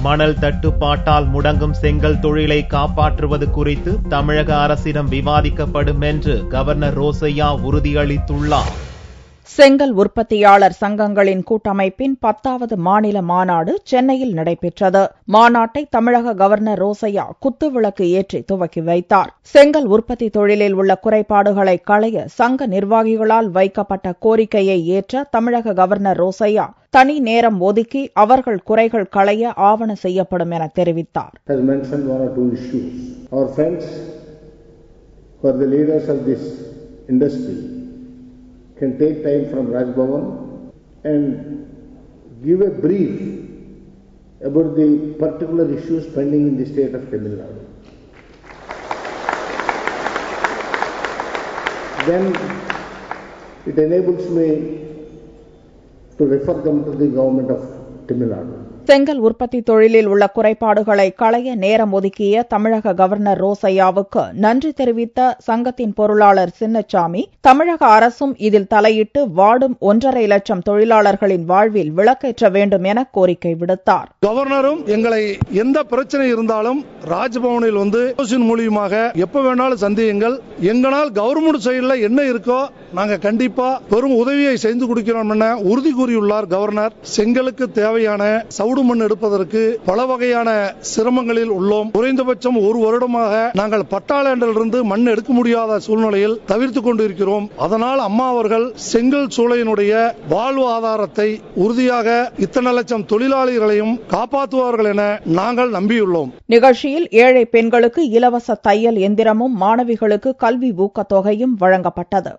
மணல் தட்டுப்பாட்டால் முடங்கும் செங்கல் தொழிலை காப்பாற்றுவது குறித்து தமிழக அரசிடம் விவாதிக்கப்படும் என்று கவர்னர் ரோசையா உறுதியளித்துள்ளார். செங்கல் உற்பத்தியாளர் சங்கங்களின் கூட்டமைப்பின் 10வது மாநில மாநாடு சென்னையில் நடைபெற்றது. மாநாட்டை தமிழக கவர்னர் ரோசையா குத்துவிளக்கு ஏற்றி துவக்கி வைத்தார். செங்கல் உற்பத்தி தொழிலில் உள்ள குறைபாடுகளை களைய சங்க நிர்வாகிகளால் வைக்கப்பட்ட கோரிக்கையை ஏற்ற தமிழக கவர்னர் ரோசையா தனி நேரம் ஒதுக்கி அவர்கள் குறைகள் களைய ஆவண செய்யப்படும் என தெரிவித்தார். can take time from Raj Bhavan and give a brief about the particular issues pending in the state of Tamil Nadu. Then it enables me to refer them to the government of Tamil Nadu. செங்கல் உற்பத்தி தொழிலில் உள்ள குறைபாடுகளை களைய நேரம் ஒதுக்கிய தமிழக governor ரோசையாவுக்கு நன்றி தெரிவித்த சங்கத்தின் பொருளாளர் சின்னசாமி, தமிழக அரசும் இதில் தலையிட்டு வாடும் 1.5 லட்சம் தொழிலாளர்களின் வாழ்வில் விளக்கேற்ற வேண்டும் என கோரிக்கை விடுத்தார். கவர்னரும் எங்களை எந்த பிரச்சனை இருந்தாலும் ராஜ்பவனில் வந்து மூலியமாக எப்ப வேணாலும் சந்தியுங்கள், எங்களால் கவர்மெண்ட் சைடில் என்ன இருக்கோ நாங்க கண்டிப்பா பெரும் உதவியை செய்து கொடுக்கிறோம் என உறுதி கூறியுள்ளார் கவர்னர். செங்கலுக்கு தேவையான சவுடு மண் எடுப்பதற்கு பல வகையான சிரமங்களில் உள்ளோம். குறைந்தபட்சம் 1 வருடமாக நாங்கள் பட்டாளண்டிலிருந்து மண் எடுக்க முடியாத சூழ்நிலையில் தவிர்த்துக் கொண்டிருக்கிறோம். அதனால் அம்மா அவர்கள் செங்கல் சூளையினுடைய வாழ்வாதாரத்தை உறுதியாக இத்தனை லட்சம் தொழிலாளிகளையும் காப்பாற்றுவார்கள் என நாங்கள் நம்பியுள்ளோம். நிகழ்ச்சியில் ஏழை பெண்களுக்கு இலவச தையல் எந்திரமும் மாணவிகளுக்கு கல்வி ஊக்கத்தொகையும் வழங்கப்பட்டது.